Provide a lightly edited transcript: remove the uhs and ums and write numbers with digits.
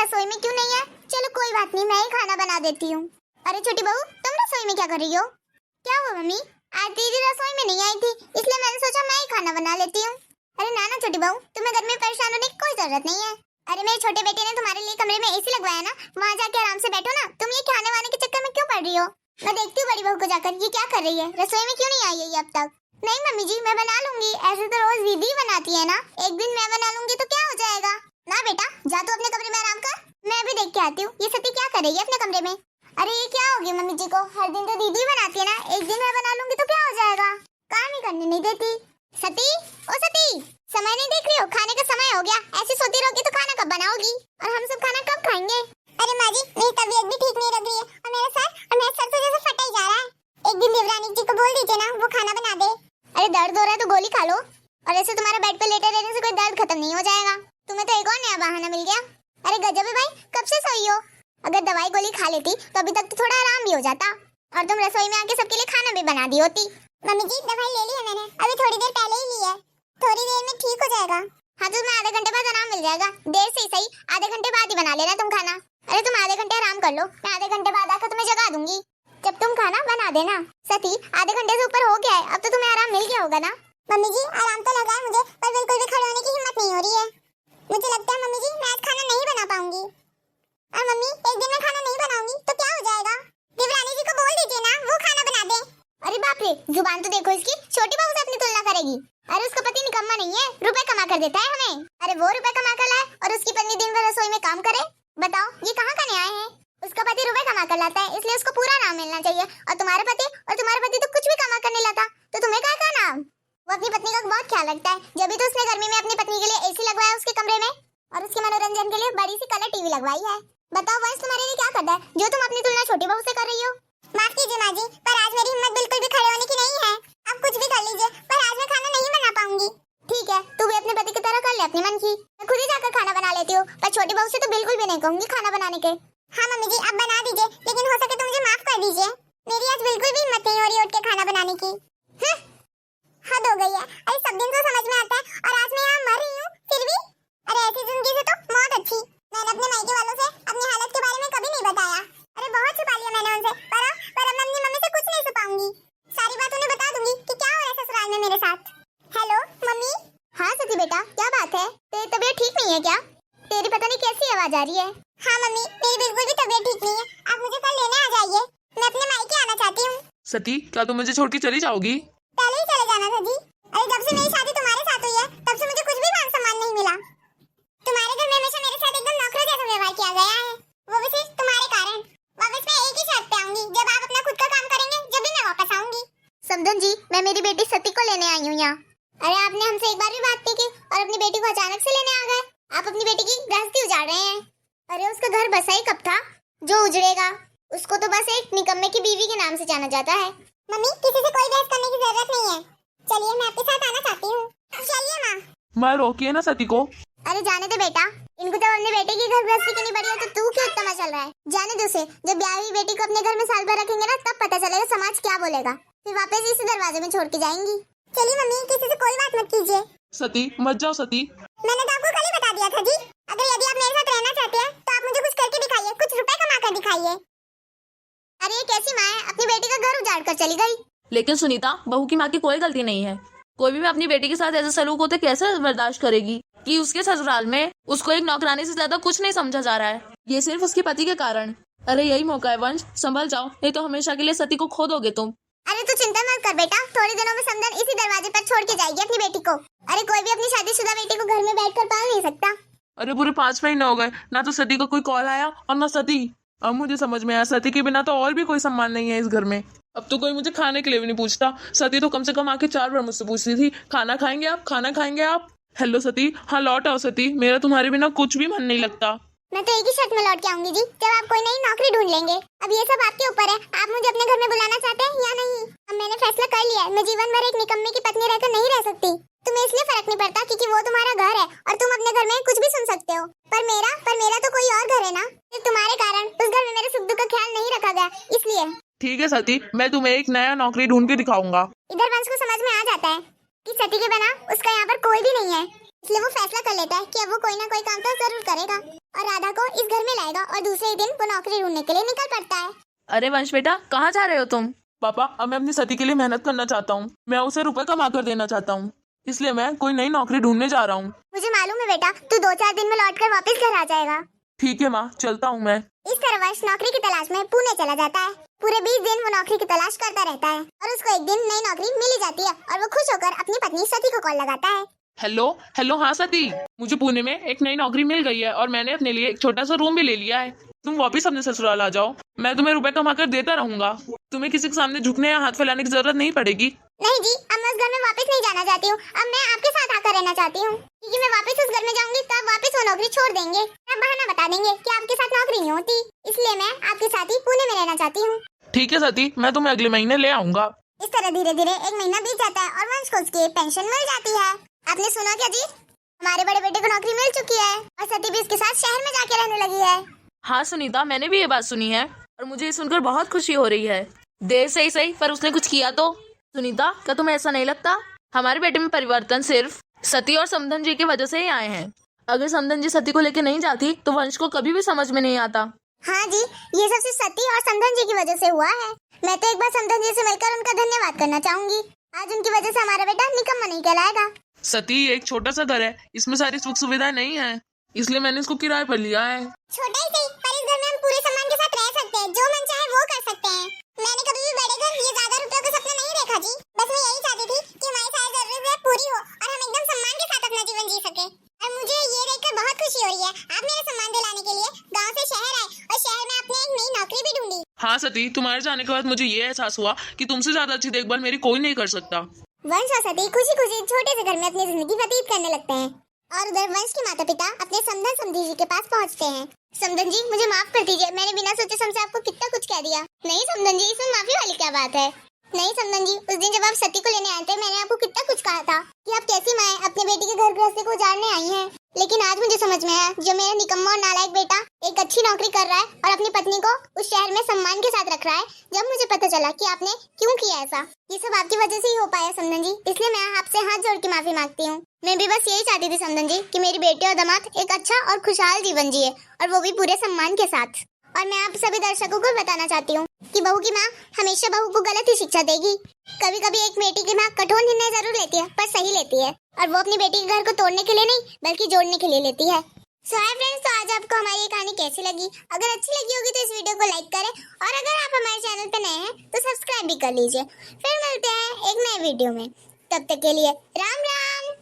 रसोई में क्यों नहीं है? चलो कोई बात नहीं, मैं ही खाना बना देती हूँ। अरे छोटी बहू, तुम रसोई में क्या कर रही हो? क्या हुआ मम्मी? आज दीदी रसोई में नहीं आई थी, इसलिए मैंने सोचा मैं ही खाना बना लेती हूँ। अरे ना ना छोटी बहू, तुम्हें घर में परेशान होने की कोई जरूरत नहीं है। अरे मेरे छोटे बेटे ने तुम्हारे लिए कमरे में एसी लगवाया ना, वहाँ जाके आराम से बैठो ना। तुम ये खाने वाने के चक्कर में क्यों पड़ रही हो? मैं देखती हूँ बड़ी बहू को जाकर, ये क्या कर रही है, रसोई में क्यों नहीं आई है ये अब तक। नहीं मम्मी जी, मैं बना लूंगी, ऐसे तो रोज दीदी बनाती है ना, एक दिन मैं बना लूंगी तो क्या हो जाएगा। ना बेटा, जा तू अपने कमरे में आराम कर, मैं भी देख के आती हूँ ये सती क्या कर रही है अपने कमरे में। अरे ये क्या हो गया मम्मी जी को, हर दिन तो दीदी बनाती है ना, एक दिन मैं बना लूंगी तो क्या हो जाएगा। काम ही करने नहीं देती। सती, ओ सती, समय नहीं देख रही हो? खाने का समय हो गया, ऐसे सोती रहोगी तो खाना कब बनाओगी, और हम सब खाना कब खाएंगे? अरे माँ जी, मेरी तबीयत भी ठीक नहीं लग रही है, और मेरा सर तो जैसे फटा ही जा रहा है। एक दिन देवरानी जी को बोल दीजिए ना, वो खाना बना दे। अरे दर्द हो रहा है तो गोली खा लो, और ऐसे तुम्हारा बेड पे लेटे रहने से कोई दर्द खत्म नहीं हो जाएगा। तुम्हें तो एक और नया बहाना मिल गया। अरे गजब है भाई, कब से सोई हो? अगर दवाई गोली खा लेती तो अभी तक तो थोड़ा आराम भी हो जाता, और तुम रसोई में आके सबके लिए खाना भी बना दी होती। मम्मी जी, दवाई ले ली है मैंने, अभी थोड़ी देर पहले ही ली है, थोड़ी देर में ठीक हो जाएगा। हाँ तो तुम्हें आधे घंटे बाद आराम मिल जाएगा, देर से ही सही, आधे घंटे बाद ही बना लेना तुम खाना। अरे तुम आधे घंटे आराम कर लो, मैं आधे घंटे बाद आकर तुम्हें जगा दूंगी, जब तुम खाना बना देना। सती, आधे घंटे से ऊपर हो गया है, अब तो तुम्हें आराम मिल गया होगा ना? मम्मी जी, आराम तो लगा है मुझे, पर बिल्कुल भी खड़े होने की हिम्मत नहीं हो रही है। मुझे लगता है मम्मी जी, मैं आज खाना नहीं बना पाऊंगी। और मम्मी, एक दिन में खाना नहीं बनाऊंगी तो क्या हो जाएगा? देवरानी जी को बोल दीजिए ना, वो खाना बना दे। अरे बाप रे, जुबान तो देखो इसकी, छोटी बहू से अपनी तुलना करेगी। अरे उसका पति निकम्मा नहीं है, रुपए कमा कर देता है हमें। अरे वो रुपए कमा कर लाए और उसकी पत्नी दिन भर रसोई में काम करे? बताओ ये कहाँ का न्याय है? उसका पति रुपए कमा कर लाता है, इसलिए उसको पूरा नाम मिलना चाहिए, और तुम्हारे पति तो कुछ भी कमा कर नहीं लाता, तो तुम्हें क्या नाम? वो अपनी पत्नी का बहुत ख्याल रखता है, जब भी तो उसने गर्मी में अपनी पत्नी के लिए एसी लगवाया उसके कमरे में, और उसके मनोरंजन के लिए बड़ी सी कलर टीवी लगवाई है। बताओ वंश तुम्हारे लिए क्या करता है, जो तुम अपनी तुलना छोटी बहू से कर रही हो? माफ कीजिए माँ जी, पर आज मेरी हिम्मत बिल्कुल भी खड़े होने की नहीं है। आप कुछ भी कर लीजिए, पर आज मैं खाना नहीं बना पाऊंगी। ठीक है, तू भी अपने पति की तरह कर ले अपनी मन की, मैं खुद ही जाकर खाना बना लेती हूँ, पर छोटी बहू से तो बिल्कुल भी नहीं कहूंगी खाना बनाने के। हाँ मम्मी जी, आप बना दीजिए, लेकिन हो सके तो मुझे माफ कर दीजिए, मेरी आज बिल्कुल भी हिम्मत नहीं हो रही उठ के खाना बनाने की। हद हो गई है, अरे सब दिन तो समझ में आता है, और आज मैं यहाँ मर रही हूँ फिर भी। अरे ऐसी जिंदगी से तो मौत अच्छी। मैंने अपने मायके वालों से अपनी हालत के बारे में कभी नहीं बताया, अरे बहुत छुपा लिया मैंने उनसे, पर अब मैं अपनी मम्मी से कुछ नहीं छुपाऊंगी, सारी बात उन्हें बता दूंगी कि क्या हो रहा है ससुराल में मेरे साथ। Hello mummy. हाँ सती बेटा, क्या बात है, तेरी तबीयत ठीक नहीं है क्या? तेरी पता नहीं कैसी आवाज आ रही है। हाँ मम्मी, मेरी बिल्कुल भी तबीयत ठीक नहीं है, आप मुझे कल लेने आ जाइए, मैं अपने मायके आना चाहती हूँ। सती, क्या तुम मुझे छोड़ के चली जाओगी? पहले ही चले जाना था जी। अरे जब से मेरी शादी तुम्हारे साथ हुई है, तब से मुझे कुछ भी मान सम्मान नहीं मिला। तुम्हारे घर में हमेशा मेरे साथ एकदम नौकरों जैसा व्यवहार किया गया है, वो भी सिर्फ तुम्हारे कारण। वापस मैं एक ही शर्त पे आऊंगी, जब आप अपना खुद का काम करेंगे, जब भी मैं वापस आऊंगी। समझन जी, मैं मेरी बेटी सती को लेने आई हूँ यहाँ। अरे आपने हमसे एक बार भी बात नहीं की और अपनी बेटी को अचानक से लेने आ गए। आप अपनी बेटी की गृहस्थी उजाड़ रहे हैं। अरे उसका घर बसा ही कब था जो उजड़ेगा? उसको तो बस एक निकम्मे की बीवी के नाम से जाना जाता है। मम्मी, किसी से कोई बहस करने की जरूरत नहीं है, चलिए मैं आपके साथ आना चाहती हूँ। चलिए माँ। मैं रोकिए ना सती को। अरे जाने दे बेटा, इनको जब अपने बेटे की घर गृहस्थी की नहीं बढ़ी है तो तू क्यों इतना चल रहा है? जाने दो उसे, जब ब्याह हुई बेटी को अपने घर में साल भर रखेंगे ना, तब पता चलेगा समाज क्या बोलेगा, फिर वापस इसी दरवाजे में छोड़ के जाएंगी। चलिए मम्मी, किसी से कोई बात मत कीजिए। सती मत जाओ सती। मैंने तो आपको कल ही बता दिया था जी, अगर यदि आप मेरे साथ रहना चाहते हैं तो आप मुझे कुछ करके दिखाइए, कुछ रुपए कमा कर दिखाइए। अरे ये कैसी माँ है, अपनी बेटी का घर उजाड़ कर चली गई। लेकिन सुनीता, बहू की माँ की कोई गलती नहीं है, कोई भी अपनी बेटी के साथ ऐसा सलूक होते कैसे बर्दाश्त करेगी कि उसके ससुराल में उसको एक नौकरानी से ज्यादा कुछ नहीं समझा जा रहा है, ये सिर्फ उसके पति के कारण। अरे यही मौका है वंश, संभल जाओ, नहीं तो हमेशा के लिए सती को खो दोगे तुम। अरे तू चिंता मत कर बेटा, थोड़ी दिनों में समझन इसी दरवाजे पर छोड़ के जाएगी अपनी बेटी को। अरे कोई भी अपनी शादीशुदा बेटी को घर में बैठकर पाल नहीं सकता। अरे पूरे 5 महीने हो गए, ना तो सती का कोई कॉल आया और ना सती। अब मुझे समझ में आया, सती के बिना तो और भी कोई सम्मान नहीं है इस घर में। अब तो कोई मुझे खाने के लिए भी नहीं पूछता। सती तो कम से कम आके 4 बार मुझसे पूछती थी, खाना खाएंगे आप, खाना खाएंगे आप। हेलो सती, हाँ लौट आओ सती, मेरा तुम्हारे बिना कुछ भी मन नहीं लगता। मैं तो एक ही शर्त में लौट के आऊंगी जी, जब आप कोई नई नौकरी ढूंढ लेंगे। अब ये सब आपके ऊपर है, आप मुझे अपने घर में बुलाना चाहते हैं या नहीं। अब मैंने फैसला कर लिया है, मैं जीवन भर एक निकम्मे की पत्नी रहकर नहीं रह सकती। तुम्हें इसलिए फर्क नहीं पड़ता क्योंकि वो तुम्हारा घर है और तुम अपने घर में कुछ भी सुन सकते हो, पर मेरा तो कोई और घर है ना। सिर्फ तुम्हारे कारण उस घर में मेरे सुख दुख का ख्याल नहीं रखा गया, इसलिए। ठीक है सती, मैं तुम्हें एक नया नौकरी ढूंढ के दिखाऊंगा। इधर वंश को समझ में आ जाता है कि सती के बिना उसका यहाँ पर कोई भी नहीं है, इसलिए वो फैसला कर लेता है कि अब वो कोई ना कोई काम तो जरूर करेगा। और राधा को इस घर में लाएगा और दूसरे ही दिन वो नौकरी ढूंढने के लिए निकल पड़ता है। अरे वंश बेटा, कहाँ जा रहे हो तुम? पापा, अब मैं अपनी सती के लिए मेहनत करना चाहता हूँ। मैं उसे रुपए कमा कर देना चाहता हूँ, इसलिए मैं कोई नई नौकरी ढूंढने जा रहा हूँ। मुझे मालूम है बेटा, तू 2-4 दिन में लौटकर वापस घर आ जाएगा। ठीक है माँ, चलता हूँ मैं। इस तरह वंश नौकरी की तलाश में पुणे चला जाता है। पूरे 20 दिन वो नौकरी की तलाश करता रहता है और उसको एक दिन नई नौकरी मिल ही जाती है और वो खुश होकर अपनी पत्नी सती को कॉल लगाता है। हेलो हेलो, हाँ सती, मुझे पुणे में एक नई नौकरी मिल गई है और मैंने अपने लिए एक छोटा सा रूम भी ले लिया है। तुम वापस अपने ससुराल आ जाओ, मैं तुम्हें रुपए कमा कर देता रहूंगा। तुम्हें किसी के सामने झुकने या हाथ फैलाने की जरूरत नहीं पड़ेगी। नहीं जी, अब मैं उस घर में वापस नहीं जाना चाहती हूँ। अब मैं आपके साथ आकर रहना चाहती हूँ, क्योंकि मैं वापस उस घर में जाऊंगी तो आप वापस वो नौकरी छोड़ देंगे। आप बहाना बता देंगे कि आपके साथ नौकरी नहीं होती, इसलिए मैं आपके साथ ही पुणे में रहना चाहती हूँ। ठीक है सती, मैं तुम्हें अगले महीने ले आऊंगा। इस तरह धीरे धीरे एक महीना बीत जाता है और वंश को उसकी पेंशन मिल जाती है। आपने सुना क्या जी? हमारे बड़े बेटे को नौकरी मिल चुकी है और सती भी इसके साथ शहर में जाके रहने लगी है। हाँ सुनीता, मैंने भी ये बात सुनी है और मुझे ये सुनकर बहुत खुशी हो रही है। देर से ही सही, पर उसने कुछ किया तो। सुनीता, क्या तुम्हें ऐसा नहीं लगता हमारे बेटे में परिवर्तन सिर्फ सती और समधन जी की वजह से ही आए हैं? अगर समधन जी सती को लेकर नहीं जाती तो वंश को कभी भी समझ में नहीं आता। हाँ जी, ये सब सिर्फ सती और समधन जी की वजह से हुआ है। मैं तो एक बार समधन जी से मिलकर उनका धन्यवाद करना चाहूंगी। आज उनकी वजह से हमारा बेटा निकम्मा नहीं कहलाएगा। सती, एक छोटा सा घर है, इसमें सारी सुख सुविधाएं नहीं है, इसलिए मैंने इसको किराए पर लिया है। छोटा ही सही, पर इस घर में हम पूरे सम्मान के साथ रह सकते हैं, जो मन चाहे वो कर सकते हैं। मैंने कभी भी बड़े घर, ये ज्यादा रुपयों का सपना नहीं देखा जी। बस मैं यही चाहती थी कि हमारी सारी जरूरतें पूरी हो और हम एकदम सम्मान के साथ अपना जीवन जी सके। और मुझे ये देखकर बहुत खुशी हो रही है, आप मेरा सम्मान दिलाने के लिए गाँव से शहर आए और शहर में आपने एक नई नौकरी भी ढूंढी। हाँ सती, तुम्हारे जाने के बाद मुझे ये एहसास हुआ कि तुमसे ज्यादा अच्छी देखभाल मेरी कोई नहीं कर सकता। वंश और सती खुशी खुशी छोटे से घर में अपनी जिंदगी व्यतीत करने लगते हैं और उधर वंश के माता पिता अपने समधन समधी जी के पास पहुंचते हैं। समधन जी, मुझे माफ कर दीजिए, मैंने बिना सोचे समझे आपको कितना कुछ कह दिया। नहीं समधन जी, इसमें माफी वाली क्या बात है? नहीं समधन जी, उस दिन जब आप सती को लेने आए थे, मैंने आपको कितना कुछ कहा था कि आप कैसी माँ अपने बेटी के घर गृहस्थी को उजाड़ने आई हैं। लेकिन आज मुझे समझ में आया, जो मेरा निकम्मा और नालायक बेटा एक अच्छी नौकरी कर रहा है और अपनी पत्नी को उस शहर में सम्मान के साथ रख रहा है, जब मुझे पता चला कि आपने क्यों किया ऐसा। ये सब आपकी वजह से ही हो पाया समधन जी, इसलिए मैं आपसे हाथ जोड़ के माफी मांगती हूँ। मैं भी बस यही चाहती थी समधन जी कि मेरी बेटी और दामाद एक अच्छा और खुशहाल जीवन जिए, और वो भी पूरे सम्मान के साथ। और मैं आप सभी दर्शकों को बताना चाहती हूँ कि बहू की माँ हमेशा बहू को गलत ही शिक्षा देगी। कभी कभी एक बेटी की माँ कठोर निर्णय जरूर लेती है, पर सही लेती है, और वो अपनी बेटी के घर को तोड़ने के लिए नहीं बल्कि जोड़ने के लिए लेती है। सो हाय फ्रेंड्स, तो आज आपको हमारी ये कहानी कैसी लगी? अगर अच्छी लगी होगी तो इस वीडियो को लाइक करें, और अगर आप हमारे चैनल पे नए हैं तो सब्सक्राइब भी कर लीजिए। फिर मिलते हैं एक नए वीडियो में, तब तक के लिए राम राम।